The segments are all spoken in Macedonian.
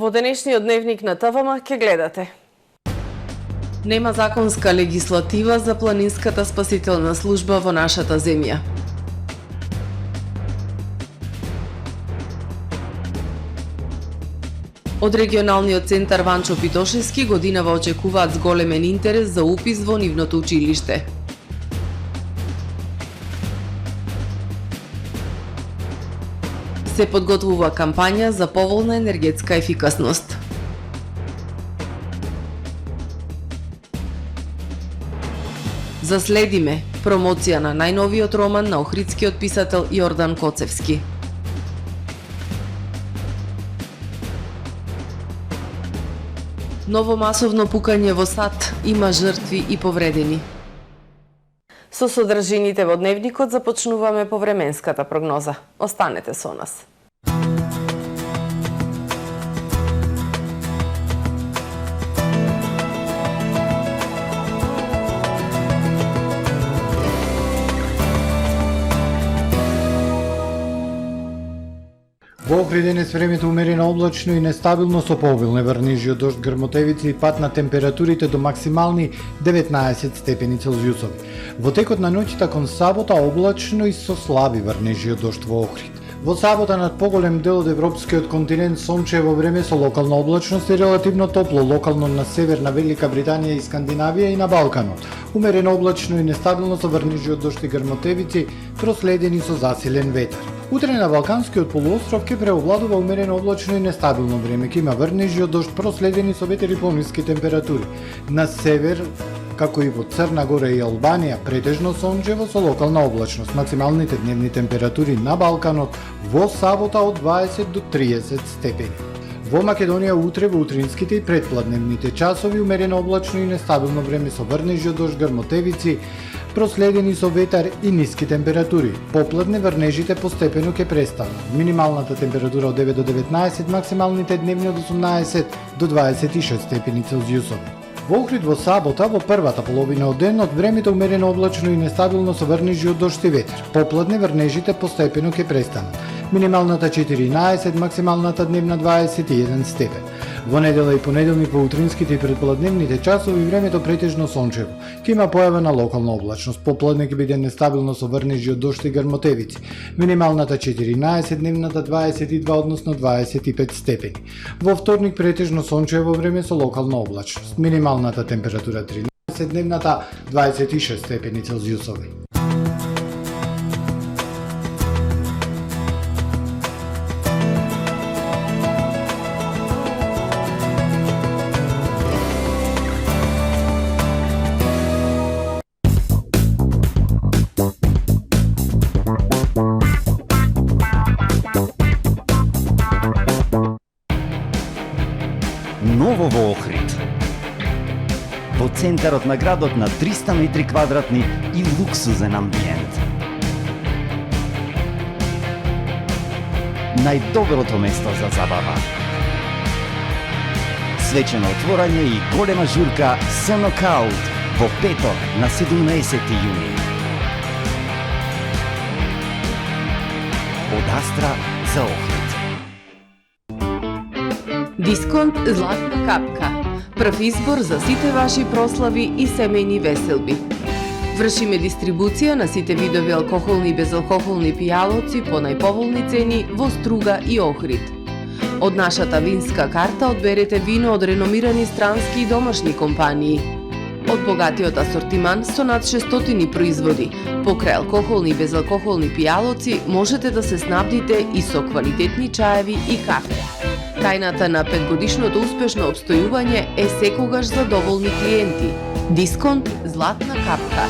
Во денешниот дневник на ТВМ ќе гледате. Нема законска легислатива за планинската спасителна служба во нашата земја. Од регионалниот центар Ванчо Питошевски годинава очекуваат зголемен интерес за упис во нивното училиште. Се подготвува кампања за поволна енергетска ефикасност. Заследиме промоција на најновиот роман на охридскиот писател Јордан Коцевски. Ново масовно пукање во САД, има жртви и повредени. Со содржините во дневникот започнуваме по временската прогноза. Останете со нас. Во Охрид денес времето умерено облачно и нестабилно со пообилни врнежи од дожд, грмотевици и пад на температурите до максимални 19 степени Целзиусови. Во текот на ноќта кон сабота облачно и со слаби врнежи од дожд во Охрид. Во сабота над поголем дел од европскиот континент сончево време со локална облачност и релативно топло, локално на северна Велика Британија и Скандинавија и на Балканот. Умерено облачно и нестабилно со врнежи од дожд и грмотевици, проследени со засилен ветар. Утре на Балканскиот полуостров ќе преовладува умерено облачно и нестабилно време, ќе има врнежи од дожд проследени со ветер и пониски температури. На север, како и во Црна Гора и Албанија, претежно сончево со локална облачност. Максималните дневни температури на Балканот во сабота од 20 до 30 степени. Во Македонија утре во утринските и предпладневните часови умерено облачно и нестабилно време со врнежи од дожд, грмотевици, проследени со ветар и ниски температури. Попладне врнежите постепено ќе престанат. Минималната температура од 9 до 19, максималните дневни од 18 до 26 степени Целзиусови. Во Охрид во сабота, во првата половина од денот, времето умерено облачно и нестабилно со врнежи од дожд и ветер. Попладне врнежите постепено ќе престанат. Минималната 14, максималната дневна 21 степен. Во недела и понеделник во утринските и предпладневните часови времето претежно сончево. Ќе има појава на локална облачност. Попладне ќе биде нестабилно со врнежи од дожд и грмотевици. Минималната 14, дневната 22, односно 25 степени. Во вторник претежно сончево време со локална облачност. Минималната температура 13, дневната 26 степени Целзиусови. Ново во Охрид. Во центарот на градот на 300 метри квадратни и луксузен амбиент. Најдоброто место за забава. Свечено отворање и голема журка Сенокаут во петок на 17 јуни. Од Астра за Охрид. Дисконт Златна капка. Прв избор за сите ваши прослави и семејни веселби. Вршиме дистрибуција на сите видови алкохолни и безалкохолни пијалоци по најповолни цени во Струга и Охрид. Од нашата винска карта одберете вино од реномирани странски и домашни компании. Од богатиот асортиман со над 600 производи, покрај алкохолни и безалкохолни пијалоци можете да се снабдите и со квалитетни чаеви и кафе. Тајната на 5-годишното успешно обстојување е секогаш задоволни клиенти. Дисконт Златна капка.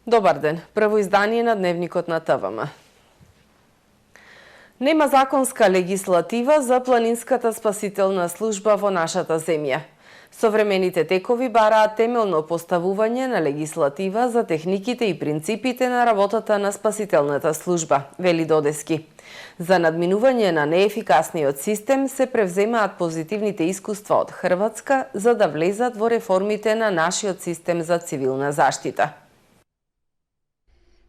Добар ден, прво издание на Дневникот на ТВМ. Нема законска легислатива за планинската спасителна служба во нашата земја. Современите текови бараат темелно поставување на легислатива за техниките и принципите на работата на спасителната служба, вели Додески. За надминување на неефикасниот систем се превземаат позитивните искуства од Хрватска за да влезат во реформите на нашиот систем за цивилна заштита.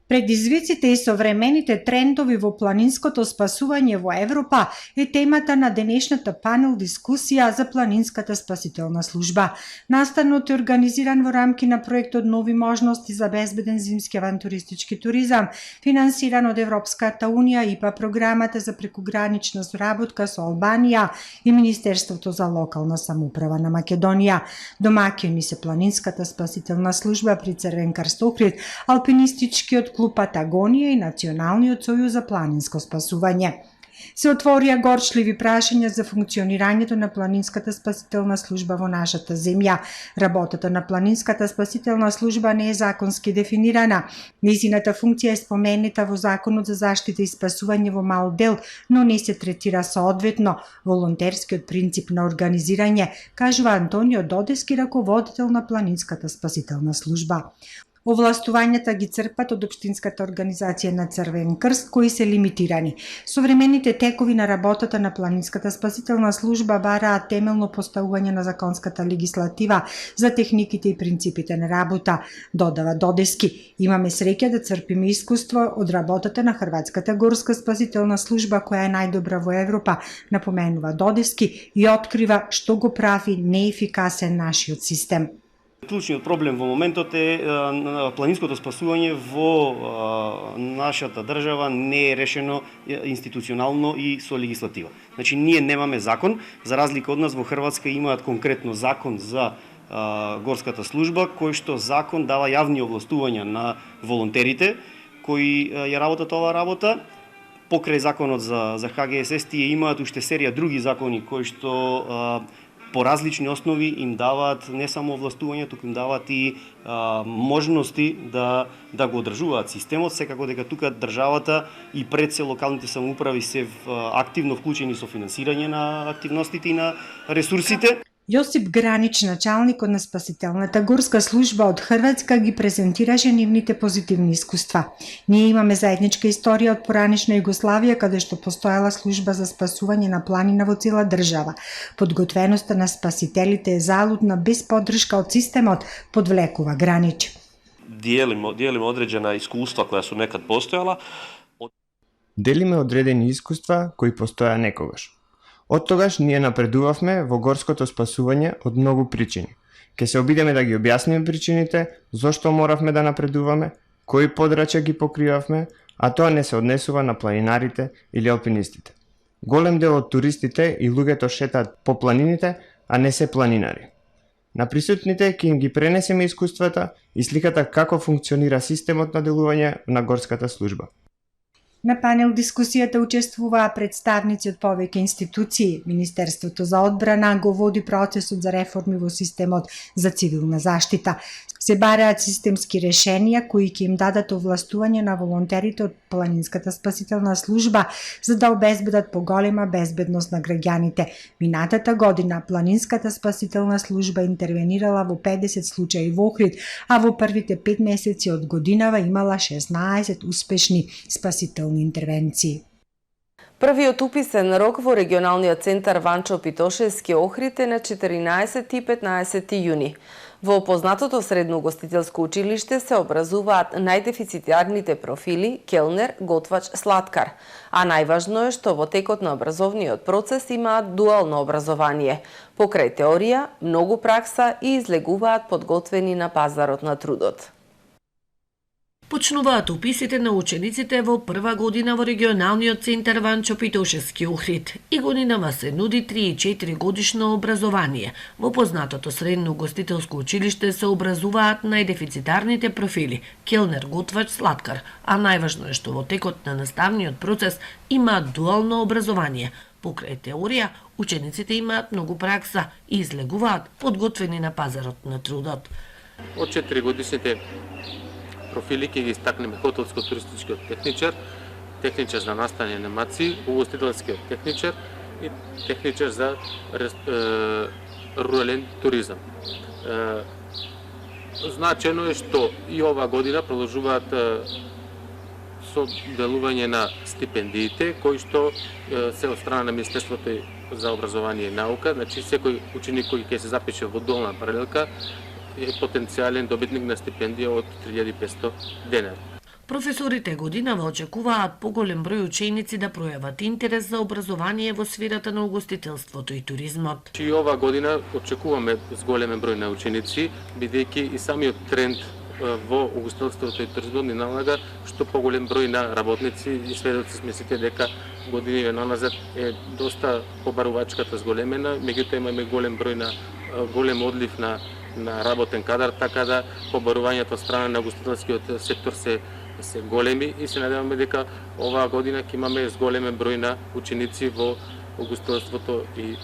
Предизвиците и современите трендови во планинското спасување во Европа е темата на денешната панел дискусија за планинската спасителна служба. Настанот е организиран во рамки на проектот Нови можности за безбеден зимски авантуристички туризам, финансиран од Европската унија, ИПА програмата за прекугранична соработка со Албанија и Министерството за локална самоуправа на Македонија. Домаќини се планинската спасителна служба при Црвен крст Охрид, алпинистичкиот клуб Патагонија и Националниот сојуз за планинско спасување. Се отворија горчливи прашања за функционирањето на планинската спасителна служба во нашата земја. Работата на планинската спасителна служба не е законски дефинирана. Нејзината функција е споменета во Законот за заштита и спасување во мал дел, но не се третира соодветно волонтерскиот принцип на организирање, кажува Антонио Додески, раководител на планинската спасителна служба. Овластувањата ги црпат од Општинската организација на Црвен крст, кои се лимитирани. Современите текови на работата на планинската спасителна служба бараат темелно поставување на законската легислатива за техниките и принципите на работа, додава Додески. Имаме среќа да црпиме искуство од работата на Хрватската горска спасителна служба, која е најдобра во Европа, напоменува Додески и открива што го прави неефикасен нашиот систем. Клучниот проблем во моментот е планинското спасување во нашата држава не е решено институционално и со легислатива. Значи, ние немаме закон, за разлика од нас во Хрватска имаат конкретно закон за горската служба, кој што закон дава јавни овластувања на волонтерите кои ја работат оваа работа. Покрај законот за ХГСС тие имаат уште серија други закони кои што по различни основи им даваат не само овластување, туку им даваат и можности да го одржуваат системот, секако дека тука државата и пред се локалните самоуправи се активно вклучени со финансирање на активностите и на ресурсите. Јосип Гранич, началникот на спасителната горска служба од Хрватска, ги презентираше нивните позитивни искуства. Ние имаме заедничка историја од поранешна Југославија, каде што постоела служба за спасување на планина во цела држава. Подготвеноста на спасителите е залудна, без поддршка од системот, подвлекува Гранич. Диjelimo određena iskustva koja su nekad postojala. Делиме одредени искуства кои постоја некогаш. Од тогаш ние напредувавме во горското спасување од многу причини. Ке се обидеме да ги објасниме причините, зошто моравме да напредуваме, кои подрачја ги покривавме, а тоа не се однесува на планинарите или алпинистите. Голем дел од туристите и луѓето шетаат по планините, а не се планинари. На присутните ќе им ги пренесеме искуствата и сликата како функционира системот на делување на горската служба. На панел дискусијата учествуваа представници од повеќе институции. Министерството за одбрана го води процесот за реформи во системот за цивилна заштита. Се бараат системски решенија кои ќе им дадат овластување на волонтерите од планинската спасителна служба за да обезбедат поголема безбедност на граѓаните. Минатата година планинската спасителна служба интервенирала во 50 случаи во Охрид, а во првите 5 месеци од годинава имала 16 успешни спасителни интервенции. Првиот уписен рок во регионалниот центар Ванчо Питошевски Охрид е на 14 и 15 јуни. Во познатото средно гостителско училиште се образуваат најдефицитарните профили келнер, готвач, слаткар, а најважно е што во текот на образовниот процес имаат дуално образование. Покрај теорија, многу пракса и излегуваат подготвени на пазарот на трудот. Почнуваат уписите на учениците во прва година во регионалниот центар Ванчо Питошевски Охрид и годинава се нуди 3 и 4 годишно образование. Во познатото средно гостителско училиште се образуваат најдефицитарните профили келнер, готвач, слаткар, а најважно е што во текот на наставниот процес имаат дуално образование. Покрај теорија, учениците имаат многу пракса и излегуваат подготвени на пазарот на трудот. Од 4 годишните профили ќе ги истакнеме хотелско-туристичкиот техничар, техничар за настани анимации, угостителскиот техничар и техничар за рурален туризам. Значено е што и оваа година продолжуваат со делување на стипендиите, кои што се од страна на Министерството за образование и наука, значи секој ученик кој ќе се запише во долна паралелка е потенцијален добитник на стипендија од 3500 денари. Професорите годинава очекуваат поголем број ученици да пројават интерес за образование во сферата на угостителството и туризмот. И оваа година очекуваме зголемен број на ученици, бидејќи и самиот тренд во угостителството и туризмот ни налага што поголем број на работници и сведоци сме сите дека години наназад е доста побарувачката зголемена, меѓутоа имаме голем одлив на работен кадар, така да побарувањето од страна на угостителскиот сектор се големи и се надеваме дека оваа година ќе имаме зголемен број на ученици во угостителството и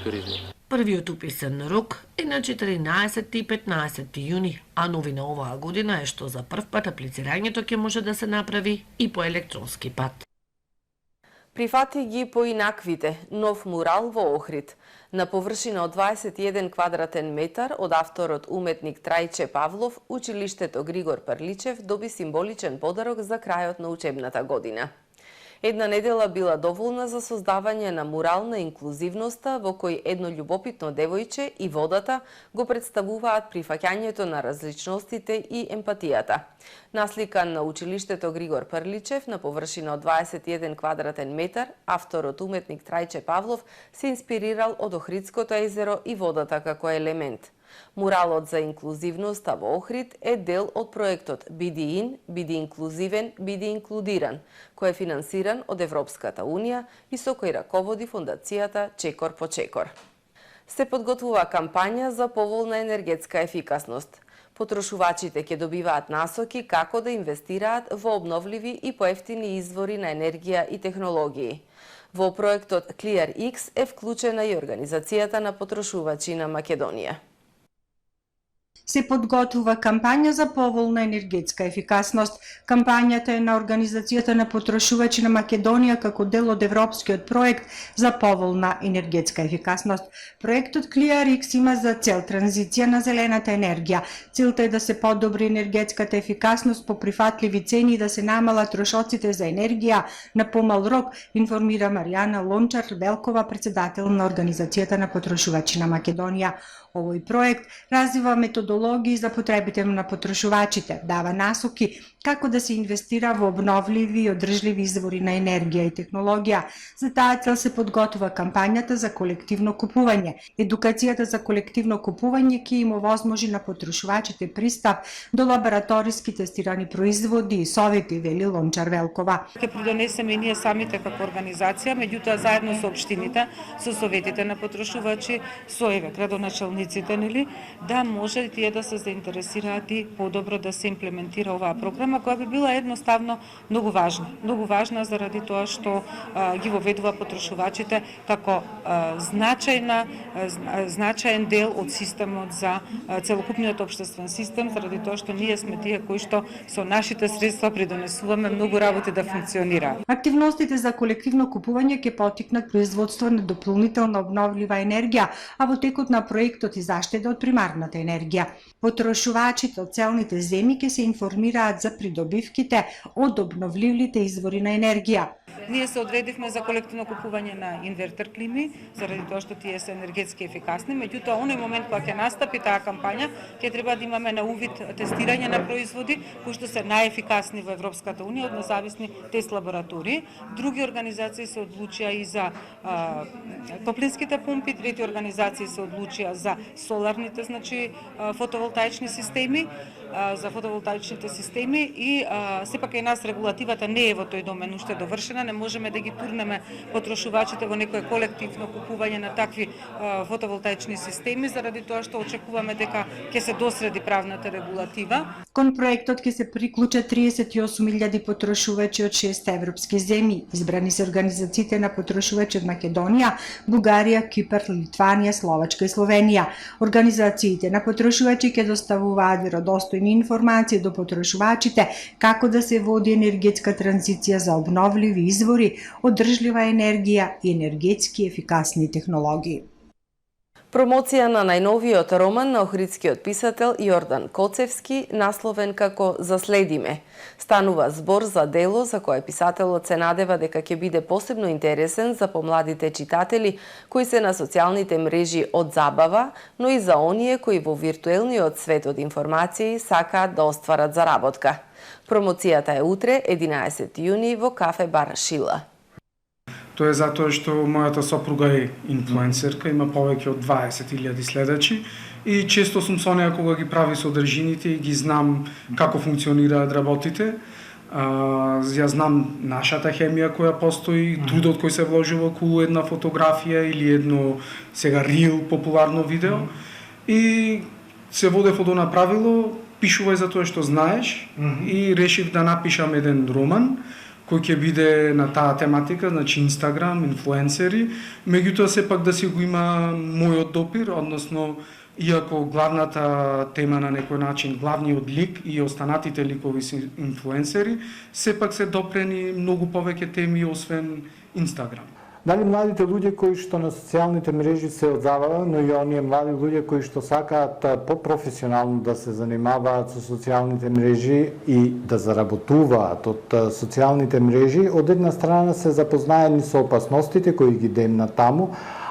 туризмот. Првиот уписен рок е на 14 и 15 јуни, а новина оваа година е што за прв пат аплицирањето ќе може да се направи и по електронски пат. Прифати ги поинаквите нов мурал во Охрид. На површина од 21 квадратен метар од авторот уметник Трајче Павлов, училиштето Григор Прличев доби символичен подарок за крајот на учебната година. Една недела била доволна за создавање на мурал на инклузивноста во кој едно љубопитно девојче и водата го представуваат прифаќањето на различностите и емпатијата. Насликан на училиштето Григор Прличев на површина од 21 квадратен метар, авторот уметник Трајче Павлов се инспирирал од Охридското езеро и водата како елемент. Муралот за инклузивноста во Охрид е дел од проектот Биди ин, биди инклузивен, биди инклудиран, кој е финансиран од Европската Унија и со кој раководи фондацијата Чекор по Чекор. Се подготвува кампања за поволна енергетска ефикасност. Потрошувачите ќе добиваат насоки како да инвестираат во обновливи и поевтини извори на енергија и технологии. Во проектот ClearX е вклучена и Организацијата на потрошувачи на Македонија. Се подготвува кампања за поволна енергетска ефикасност. Кампањата е на Организацијата на потрошувачи на Македонија како дел од европскиот проект за поволна енергетска ефикасност. Проектот ClearX има за цел транзиција на зелената енергија. Целта е да се подобри енергетската ефикасност по прифатливи цени и да се намалат трошоците за енергија на помал рок, информира Маријана Лончар-Велкова, председател на Организацијата на потрошувачи на Македонија. Овој проект развива методологии за потребите на потрошувачите, дава насоки како да се инвестира во обновливи и одржливи извори на енергија и технологија. За таа цел се подготвува кампањата за колективно купување. Едукацијата за колективно купување ќе им овозможи на потрошувачите пристап до лабораториски тестирани производи и совети, вели Лончар Велкова. Ќе придонесеме и ние самите како организација, меѓутоа заедно со општините, со советите на потрошувачи, со градоначалниците, да може тие да се заинтересираат и подобро да се имплементира оваа програма, која би била едноставно многу важна заради тоа што ги воведува потрошувачите како значаен дел од системот за целокупниот општествен систем, заради тоа што ние сме тие кои што со нашите средства придонесуваме многу работи да функционира. Активностите за колективно купување ќе поттикнат производство на дополнителна обновлива енергија, а во текот на проектот и заштеда од примарната енергија. Потрошувачите од целните земји ќе се информираат за придобивките од обновливите извори на енергија. Ние се одредивме за колективно купување на инвертер клими, заради тоа што тие се енергетски ефикасни, меѓутоа оној момент кога ќе настапи таа кампања, ќе треба да имаме на увид тестирање на производи кои што се најефикасни во Европската Унија од независни тест лаборатории. Други организации се одлучија и за топлинските помпи, трети организации се одлучија за соларните, значи фотоволтаични системи, и сепак и нас регулативата не е во тој домен уште довршена, не можеме да ги турнеме потрошувачите во некое колективно купување на такви фотоволтаични системи, заради тоа што очекуваме дека ќе се досреди правната регулатива. Кон проектот ќе се приклучат 38.000 потрошувачи од 6 европски земји. Избрани се организациите на потрошувачи од Македонија, Бугарија, Кипар, Литванија, Словачка и Словенија. Организациите на потрошувачи ќе доставуваат веродостојни достапни информации до потрошувачите како да се води енергетска транзиција за обновливи извори, одржлива енергија и енергетски ефикасни технологии. Промоција на најновиот роман на охридскиот писател Јордан Коцевски, насловен како «Заследиме». Станува збор за дело за кое писателот се надева дека ќе биде посебно интересен за помладите читатели кои се на социјалните мрежи од забава, но и за оние кои во виртуелниот свет од информации сакаат да остварат заработка. Промоцијата е утре, 11 јуни, во кафе бар Шила. Тоа е затоа што мојата сопруга е инфлуенсерка, има повеќе од 20.000 следачи и често сум со неа кога ги прави содржините и ги знам како функционираат работите. Ја знам нашата хемија која постои, трудот кој се вложува околу една фотографија или едно сега рил популарно видео и се водев од она правило, пишувај за тоа што знаеш и решив да напишам еден роман кој ќе биде на таа тематика, значи Инстаграм, инфлуенсери, меѓутоа сепак да си го има мојот допир, односно иако главната тема на некој начин, главниот лик и останатите ликови си инфлуенсери, сепак се допрени многу повеќе теми освен Инстаграм. Дали младите луѓе кои што на социјалните мрежи се одзаваат, но и оние млади луѓе кои што сакаат попрофесионално да се занимаваат со социјалните мрежи и да заработуваат од социјалните мрежи, од една страна се запознаени со опасностите кои ги демнат таму,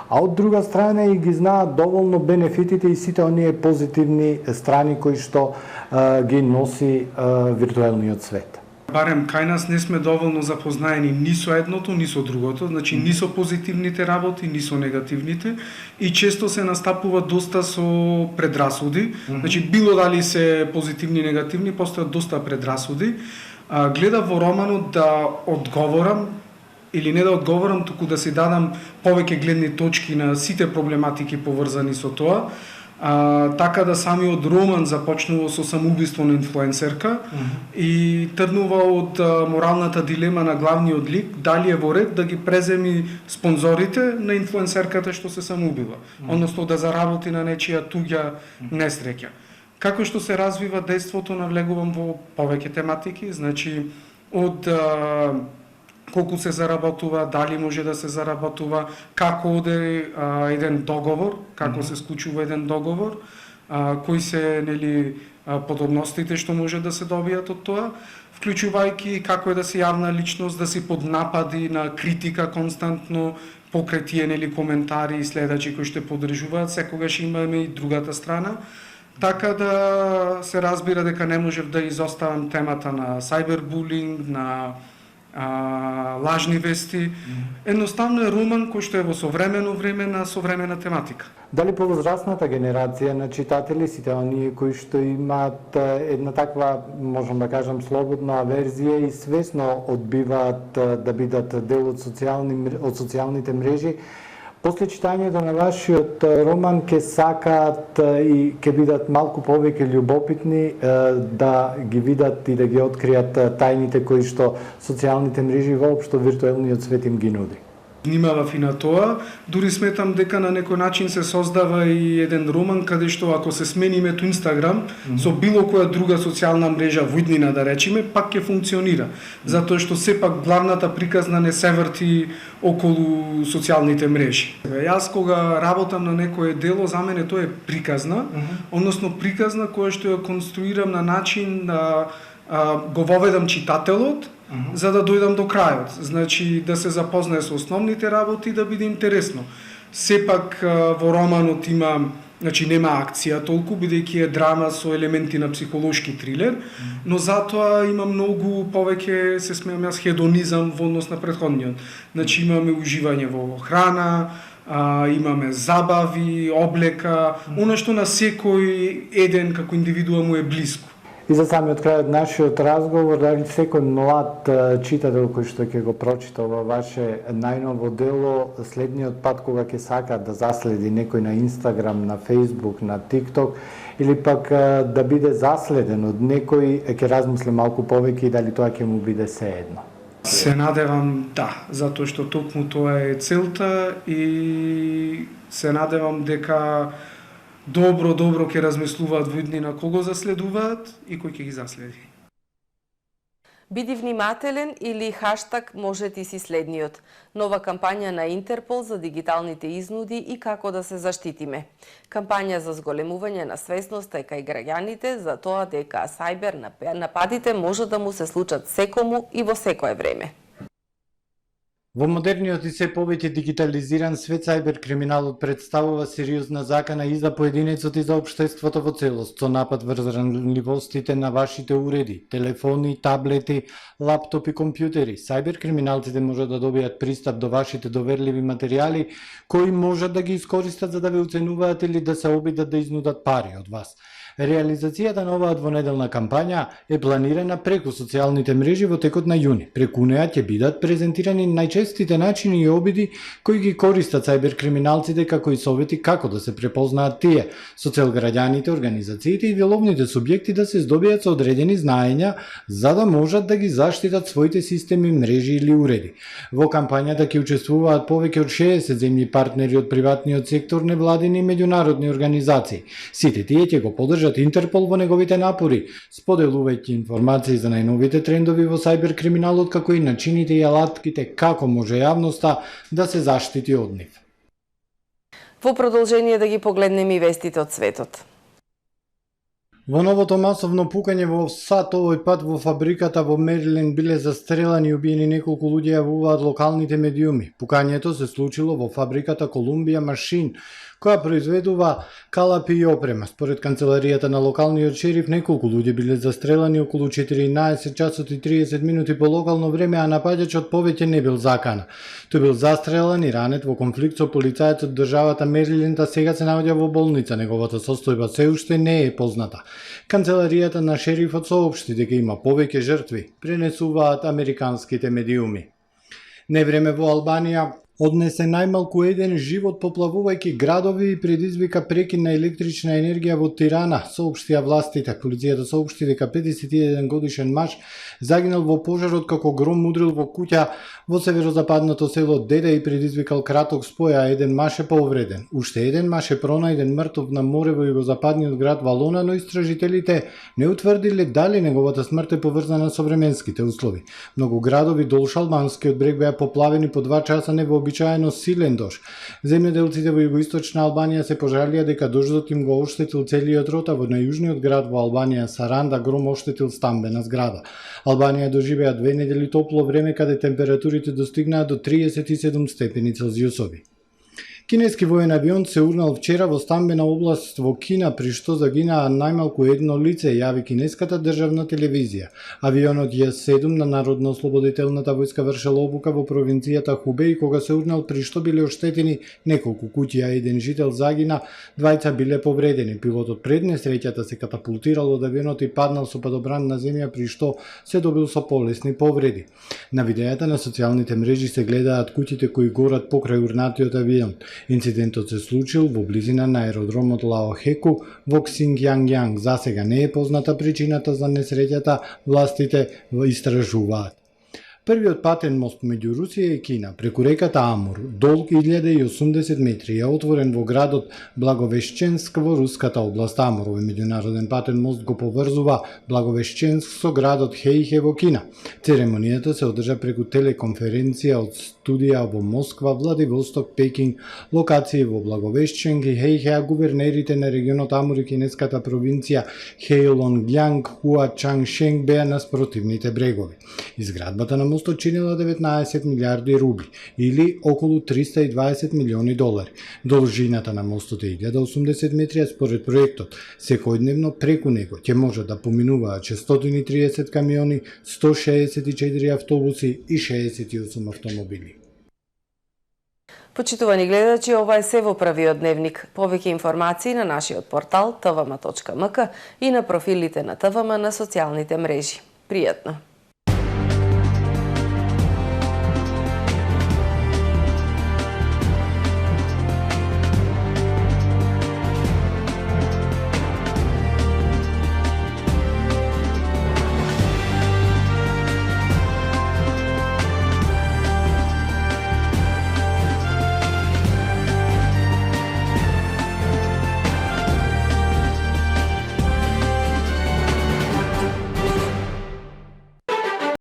а од друга страна и ги знаат доволно бенефитите и сите оние позитивни страни кои што ги носи виртуелниот свет. Барем кај нас не сме доволно запознаени ни со едното, ни со другото, значи ни со позитивните работи, ни со негативните и често се настапува доста со предрасуди, значи било дали се позитивни и негативни, постојат доста предрасуди. Гледав во романот да одговорам или не да одговорам, туку да си дадам повеќе гледни точки на сите проблематики поврзани со тоа. Така да самиот роман започнува со самоубиство на инфлуенсерка и тргнува од моралната дилема на главниот лик, дали е во ред да ги преземи спонзорите на инфлуенсерката што се самоубила, односно да заработи на нечија туѓа несреќа. Како што се развива дејството, навлегувам во повеќе тематики, значи од колку се заработува, дали може да се заработува, како оде еден договор, како се склучува еден договор, кои се нели подобностите што може да се добијат од тоа, вклучувајќи како е да се јавна личност, да си под напади на критика константно, покрај тие нели коментари и следачи кои што поддржуваат, секогаш имаме и другата страна. Така да се разбира дека не можев да изоставам темата на сайбербулинг, на лажни вести. Едноставно е роман кој што е во современо време на современа тематика. Дали повозрастната генерација на читатели, сите оние кои што имаат една таква, можам да кажам, слободна аверзија и свесно одбиваат да бидат дел од социјалните мрежи, после читањето на вашиот роман ќе сакаат и ќе бидат малку повеќе љубопитни да ги видат и да ги откријат тајните кои што социјалните мрежи и воопшто виртуелниот свет им ги нуди. Внимавав и на тоа, дури сметам дека на некој начин се создава и еден роман каде што ако се смени името Инстаграм со било која друга социјална мрежа во иднина да речеме, пак ќе функционира, затоа што сепак главната приказна не се врти околу социјалните мрежи. Јас кога работам на некое дело, за мене тоа е приказна, односно приказна која што ја конструирам на начин да го воведам читателот, за да дојдам до крајот, значи да се запознае со основните работи и да биде интересно. Сепак во романот има, значи нема акција толку, бидејќи е драма со елементи на психолошки трилер, но затоа има многу повеќе, се смеам јас, хедонизам во однос на претходниот. Значи имаме уживање во храна, имаме забави, облека, она што на секој еден како индивидуа му е блиско. И за самиот крај од нашиот разговор, дали секој млад читател кој што ќе го прочита ова ваше најново дело, следниот пат кога ќе сака да заследи некој на Инстаграм, на Фејсбук, на ТикТок, или пак да биде заследен од некој, ќе размисли малку повеќе и дали тоа ќе му биде сеедно? Се надевам да, затоа што токму тоа е целта и се надевам дека добро ќе размислуваат во иднина кого заследуваат и кој ќе ги заследи. Биди внимателен или хаштаг може ти си следниот. Нова кампања на Интерпол за дигиталните изнуди и како да се заштитиме. Кампања за зголемување на свесноста кај граѓаните за тоа дека сајбер нападите може да му се случат секому и во секое време. Во модерниот и се повеќе дигитализиран свет, сајбер криминалот представува сериозна закана и за поединецот и за општеството во целост, со напад врз ранливостите на вашите уреди, телефони, таблети, лаптопи, компјутери. Сајбер криминалците можат да добијат пристап до вашите доверливи материјали, кои можат да ги искористат за да ве уценуваат или да се обидат да изнудат пари од вас. Реализацијата на оваа двонеделна кампања е планирана преку социјалните мрежи во текот на јуни. Преку неа ќе бидат презентирани најчестите начини и обиди кои ги користат сајбер криминалците како и совети како да се препознаат тие, со цел граѓаните, организациите и деловните субјекти да се здобијат со одредени знаења за да можат да ги заштитат своите системи, мрежи или уреди. Во кампањата ќе учествуваат повеќе од 60 земји партнери од приватниот сектор, невладини и меѓународни организации. Сите тие ќе го поддржат Интерпол во неговите напори, споделувајќи информации за најновите трендови во сајбер криминалот, како и начините и алатките како може јавноста да се заштити од нив. Во продолжение да ги погледнеме и вестите од светот. Во новото масовно пукање во САД, овој пат во фабриката во Мериленд биле застрелани и убиени неколку луѓе, јавуваат локалните медиуми. Пукањето се случило во фабриката Колумбија Машин, која произведува калапи и опрема. Според канцеларијата на локалниот шериф, неколку луѓе биле застрелани околу 14 часот и 30 минути по локално време, а напаѓачот повеќе не бил закана. Тој бил застрелан и ранет во конфликт со полицајец од државата Мериленд, а сега се наоѓа во болница. Неговата состојба се уште не е позната. Канцеларијата на шерифот соопшти дека има повеќе жртви, пренесуваат американските медиуми. Невреме во Албанија однесе најмалку еден живот поплавувајќи градови и предизвика прекин на електрична енергија во Тирана, соопштија властите. Полицијата соопшти дека 51 годишен маж загинал во пожарот како гром удрил во куќа во северозападното село Деда и предизвикал краток спој, а еден маж е повреден. Уште еден маж е пронајден мртов на море во југозападниот град Валона, но истражителите не утврдиле дали неговата смрт е поврзана со временските услови. Многу градови долж албанскиот брег беа поплавени по 2 часа невообичаено силен дожд. Земјоделците во југоисточна Албанија се пожалија дека дождот им го оштетил целиот род, а во најужниот град во Албанија, Саранда, гром оштетил стамбена зграда. Албанија доживеа 2 недели топло време, каде температурите достигнаа до 37 степени Целзиусови. Кинески воен авион се урнал вчера во стамбена област во Кина, при што загинаа најмалку едно лице, јави кинеската државна телевизија. Авионот Ј-7 на Народно-ослободителната војска вршел обука во провинцијата Хубеј кога се урнал, при што биле оштетени неколку куќи, а еден жител загина, двајца биле повредени. Пилотот пред несреќата се катапултирал од авионот и паднал со падобран на земја, при што се добил со полесни повреди. На видеата на социјалните мрежи се гледаат куќите кои горат покрај урнатиот авион. Инцидентот се случил во близина на аеродромот Лаохеку во Ксингјанѓанг. Засега не е позната причината за несреќата, властите истражуваат. Првиот патен мост меѓу Русија и Кина преку реката Амур, долг 1080 метри, е отворен во градот Благовешченск во руската област Амур. Овој меѓународен патен мост го поврзува Благовешченск со градот Хејхе во Кина. Церемонијата се одржа преку телеконференција од студија во Москва, Владивосток, Пекинг, локации во Благовешченк и Хејхе, а гувернерите на регионот Амур и кинеската провинција Хејлонгјанг, Хуа Чангшенг беа на спротивните брегови. Изградбата на мостот чинила 19 милиарди рубли или околу 320 милиони долари. Должината на мостот е 1080 метри, а според проектот секојдневно преку него ќе може да поминуваат 630 камиони, 164 автобуси и 68 автомобили. Почитувани гледачи, ова е се во првиот дневник. Повеќе информации на нашиот портал tvma.mk и на профилите на ТВМ на социјалните мрежи. Пријатно!